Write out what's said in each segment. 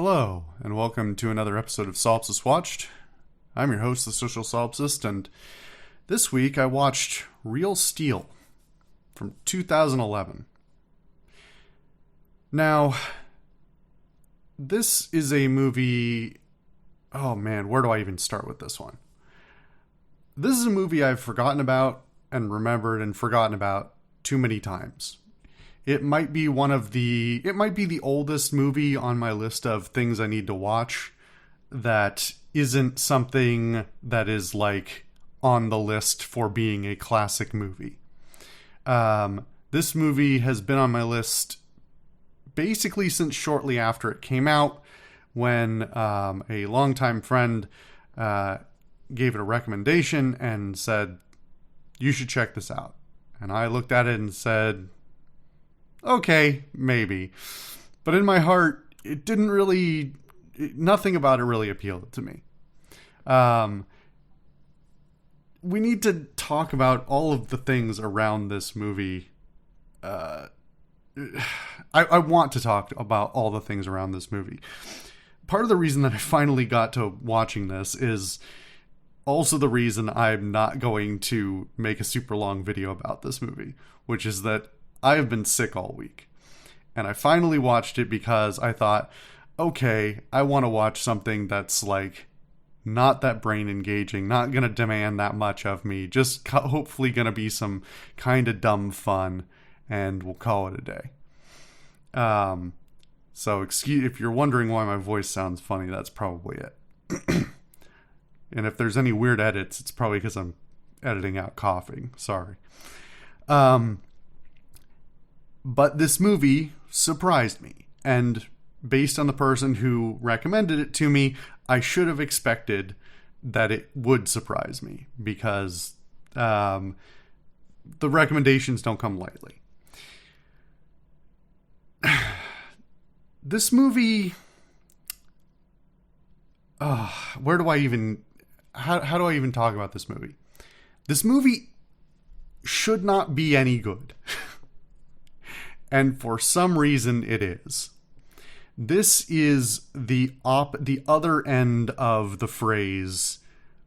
Hello, and welcome to another episode of Solipsist Watched. I'm your host, the Social Solipsist, and this week I watched Real Steel from 2011. Now, this is a movie... Oh man, where do I even start with this one? This is a movie I've forgotten about and remembered and forgotten about too many times. It might be the oldest movie on my list of things I need to watch that isn't something that is like on the list for being a classic movie. This movie has been on my list basically since shortly after it came out, when a longtime friend gave it a recommendation and said, "You should check this out." And I looked at it and said, okay, maybe. But in my heart, nothing about it really appealed to me. We need to talk about all of the things around this movie. I want to talk about all the things around this movie. Part of the reason that I finally got to watching this is also the reason I'm not going to make a super long video about this movie, which is that I have been sick all week. And I finally watched it because I thought, okay, I want to watch something that's like not that brain engaging, not going to demand that much of me, just hopefully going to be some kind of dumb fun, and we'll call it a day. So if you're wondering why my voice sounds funny, that's probably it. And if there's any weird edits, it's probably because I'm editing out coughing. Sorry. But this movie surprised me, and based on the person who recommended it to me, I should have expected that it would surprise me, because the recommendations don't come lightly. This movie... how do I even talk about this movie? This movie should not be any good. And for some reason it is. This is the other end of the phrase,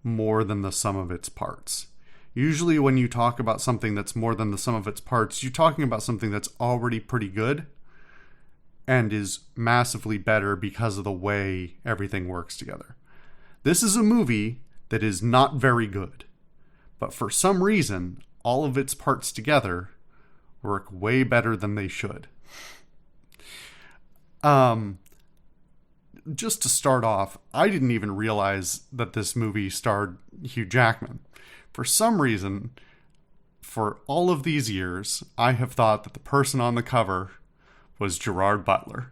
more than the sum of its parts. Usually when you talk about something that's more than the sum of its parts, you're talking about something that's already pretty good and is massively better because of the way everything works together. This is a movie that is not very good, but for some reason, all of its parts together work way better than they should. Just to start off, I didn't even realize that this movie starred Hugh Jackman. For some reason, for all of these years, I have thought that the person on the cover was Gerard Butler.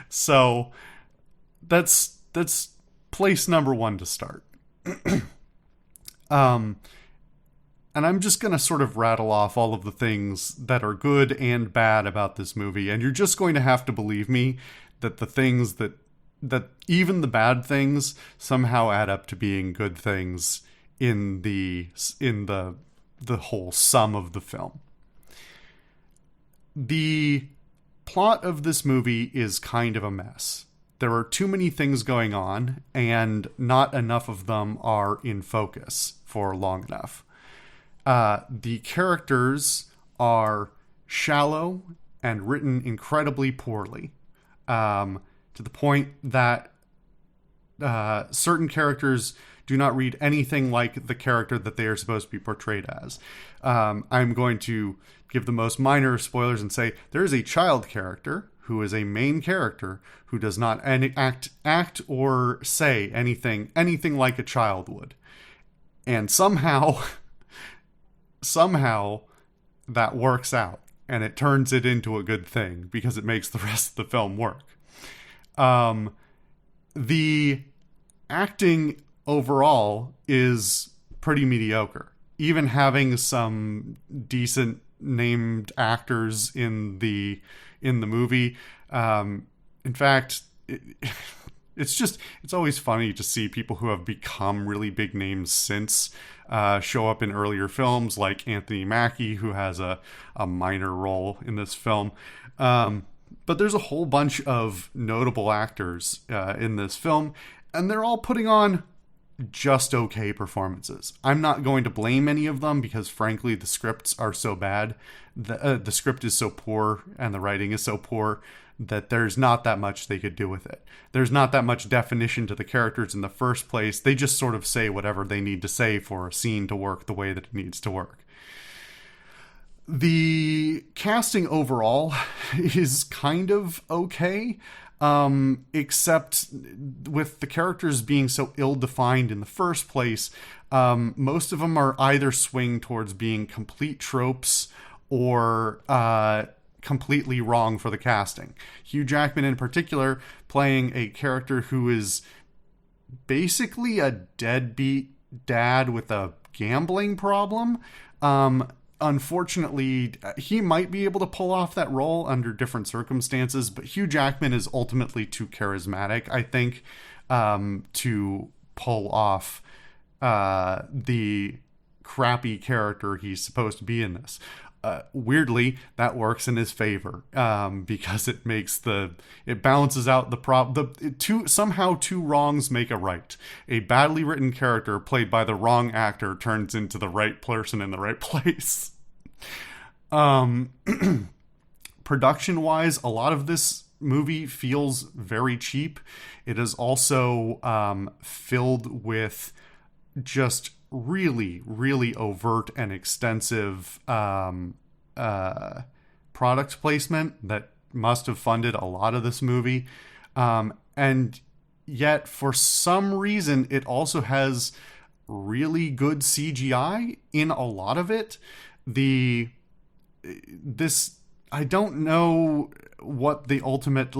So that's place number one to start. And I'm just going to sort of rattle off all of the things that are good and bad about this movie. And you're just going to have to believe me that the things that even the bad things somehow add up to being good things in the whole sum of the film. The plot of this movie is kind of a mess. There are too many things going on, and not enough of them are in focus for long enough. The characters are shallow and written incredibly poorly, to the point that certain characters do not read anything like the character that they are supposed to be portrayed as. I'm going to give the most minor spoilers and say there is a child character who is a main character who does not act or say anything like a child would. And somehow that works out, and it turns it into a good thing because it makes the rest of the film work. The acting overall is pretty mediocre. Even having some decent named actors in the movie. In fact, it's always funny to see people who have become really big names since show up in earlier films, like Anthony Mackie, who has a minor role in this film. But there's a whole bunch of notable actors in this film, and they're all putting on just okay performances. I'm not going to blame any of them because, frankly, the scripts are so bad. The script is so poor and the writing is so poor that there's not that much they could do with it. There's not that much definition to the characters in the first place. They just sort of say whatever they need to say for a scene to work the way that it needs to work. The casting overall is kind of okay, except with the characters being so ill-defined in the first place, most of them are either swing towards being complete tropes or completely wrong for the casting. Hugh Jackman in particular playing a character who is basically a deadbeat dad with a gambling problem. Unfortunately, he might be able to pull off that role under different circumstances, but Hugh Jackman is ultimately too charismatic, I think, to pull off the crappy character he's supposed to be in this. Weirdly, that works in his favor because it balances out somehow two wrongs make a right. A badly written character played by the wrong actor turns into the right person in the right place. Production-wise, a lot of this movie feels very cheap. It is also filled with just really, really overt and extensive product placement that must have funded a lot of this movie. And yet, for some reason, it also has really good CGI in a lot of it. I don't know what the ultimate,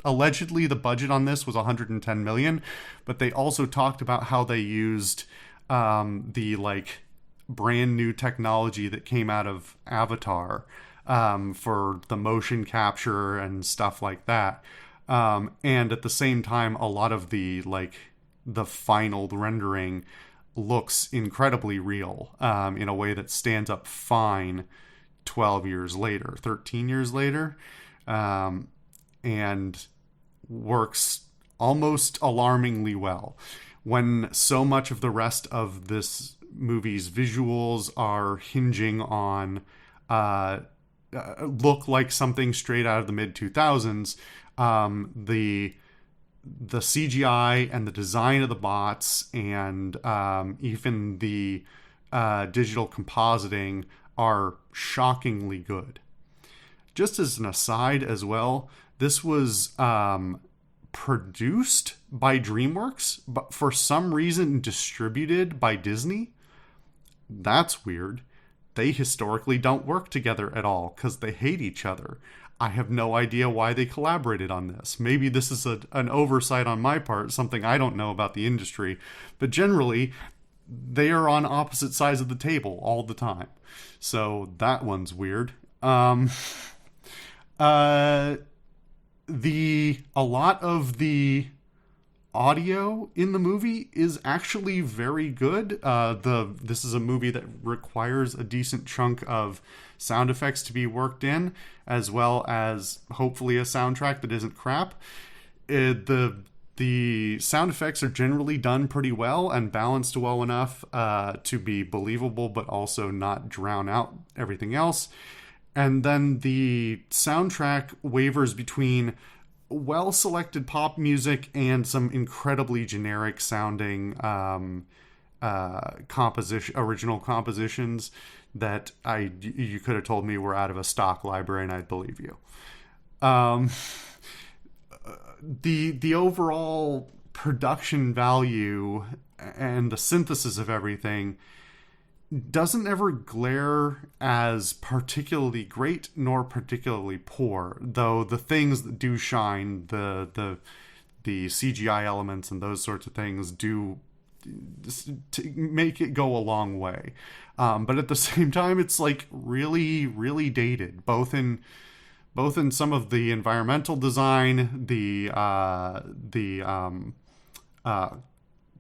allegedly the budget on this was 110 million, but they also talked about how they used the brand new technology that came out of Avatar for the motion capture and stuff like that. And at the same time, a lot of the final rendering looks incredibly real in a way that stands up fine 13 years later, and works almost alarmingly well. When so much of the rest of this movie's visuals are hinging on look like something straight out of the mid-2000s, the CGI and the design of the bots and even the digital compositing are shockingly good. Just as an aside as well, this was produced by DreamWorks, but for some reason distributed by Disney. That's weird. They historically don't work together at all because they hate each other. I have no idea why they collaborated on this. Maybe this is an oversight on my part, something I don't know about the industry. But generally, they are on opposite sides of the table all the time. So that one's weird. A lot of the audio in the movie is actually very good. This is a movie that requires a decent chunk of sound effects to be worked in, as well as hopefully a soundtrack that isn't crap. The sound effects are generally done pretty well and balanced well enough to be believable, but also not drown out everything else. And then the soundtrack wavers between well-selected pop music and some incredibly generic sounding original compositions that you could have told me were out of a stock library and I'd believe you. The overall production value and the synthesis of everything doesn't ever glare as particularly great nor particularly poor, though the things that do shine, the CGI elements and those sorts of things do make it go a long way. But at the same time, it's really, really dated, both in some of the environmental design, the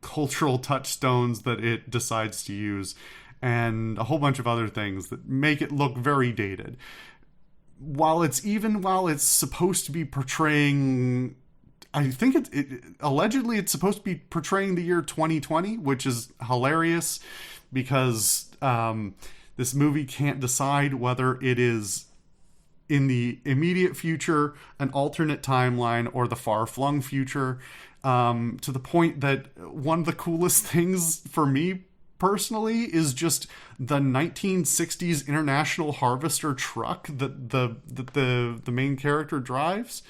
cultural touchstones that it decides to use, and a whole bunch of other things that make it look very dated. while it's supposed to be portraying, I think allegedly it's supposed to be portraying the year 2020, which is hilarious because this movie can't decide whether it is in the immediate future, an alternate timeline, or the far-flung future, to the point that one of the coolest things for me personally is just the 1960s International Harvester truck that the main character drives.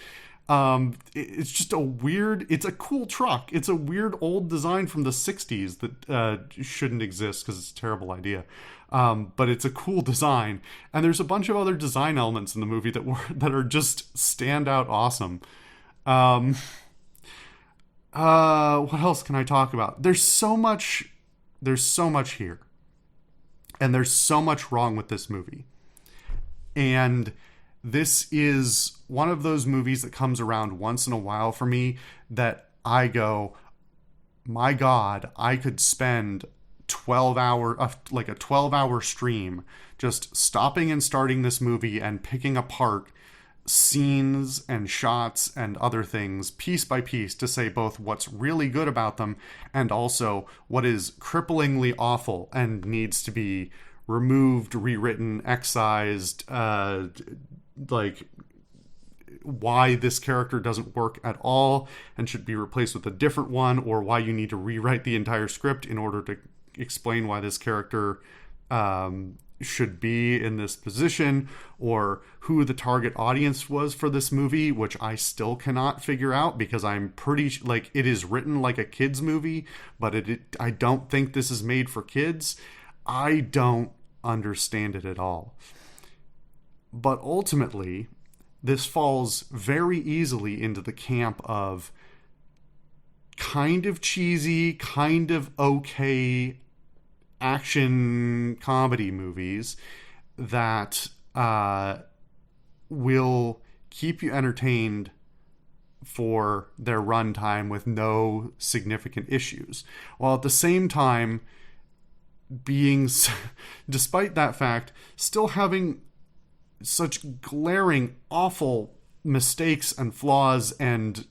It's just it's a cool truck. It's a weird old design from the 60s that shouldn't exist because it's a terrible idea. But it's a cool design. And there's a bunch of other design elements in the movie that are just standout awesome. What else can I talk about? There's so much here. And there's so much wrong with this movie. And this is one of those movies that comes around once in a while for me that I go, my God, I could spend 12-hour stream just stopping and starting this movie and picking apart scenes and shots and other things piece by piece to say both what's really good about them and also what is cripplingly awful and needs to be removed, rewritten, excised, like why this character doesn't work at all and should be replaced with a different one, or why you need to rewrite the entire script in order to explain why this character should be in this position, or who the target audience was for this movie, which I still cannot figure out because I'm pretty like it is written like a kid's movie, but I don't think this is made for kids. I don't understand it at all. But ultimately, this falls very easily into the camp of kind of cheesy, kind of okay action comedy movies that will keep you entertained for their runtime with no significant issues, while at the same time being, despite that fact, still having such glaring, awful mistakes and flaws and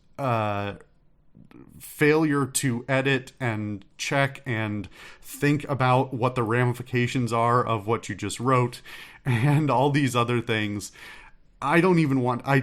failure to edit and check and think about what the ramifications are of what you just wrote and all these other things. I don't even want, I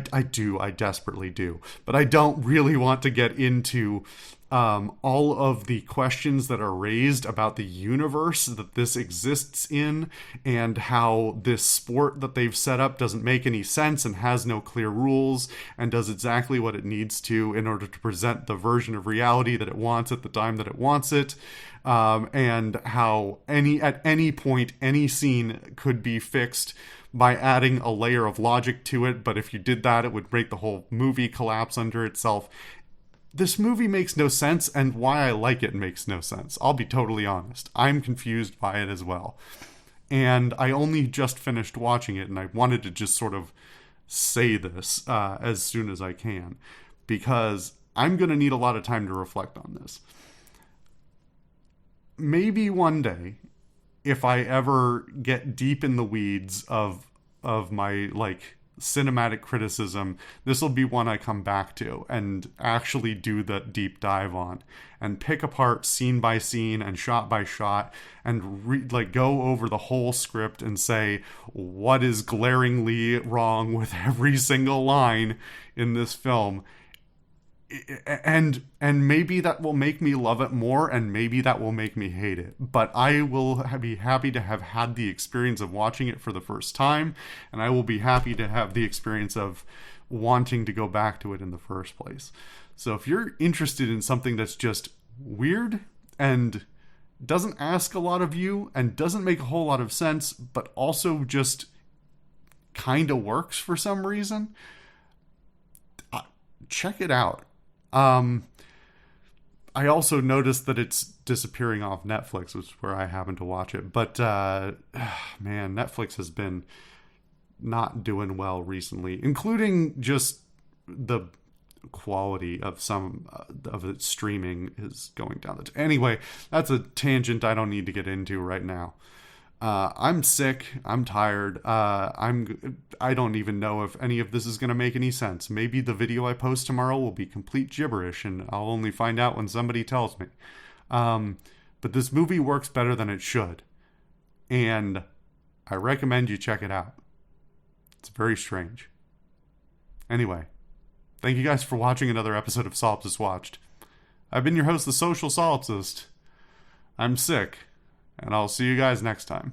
desperately do, but I don't really want to get into all of the questions that are raised about the universe that this exists in and how this sport that they've set up doesn't make any sense and has no clear rules and does exactly what it needs to in order to present the version of reality that it wants at the time that it wants it. And how at any point, any scene could be fixed by adding a layer of logic to it, but if you did that, it would make the whole movie collapse under itself. This movie makes no sense, and why I like it makes no sense. I'll be totally honest. I'm confused by it as well. And I only just finished watching it, and I wanted to just sort of say this as soon as I can, because I'm going to need a lot of time to reflect on this. Maybe one day, if I ever get deep in the weeds of my cinematic criticism, this will be one I come back to and actually do the deep dive on and pick apart scene by scene and shot by shot and go over the whole script and say what is glaringly wrong with every single line in this film. And maybe that will make me love it more, and maybe that will make me hate it. But I will be happy to have had the experience of watching it for the first time, and I will be happy to have the experience of wanting to go back to it in the first place. So if you're interested in something that's just weird and doesn't ask a lot of you and doesn't make a whole lot of sense, but also just kind of works for some reason, check it out. I also noticed that it's disappearing off Netflix, which is where I happen to watch it. But, man, Netflix has been not doing well recently, including just the quality of some of its streaming is going down. Anyway, that's a tangent I don't need to get into right now. I'm sick. I'm tired. I don't even know if any of this is going to make any sense. Maybe the video I post tomorrow will be complete gibberish, and I'll only find out when somebody tells me. But this movie works better than it should, and I recommend you check it out. It's very strange. Anyway, thank you guys for watching another episode of Solipsist Watched. I've been your host, the Social Solipsist. I'm sick, and I'll see you guys next time.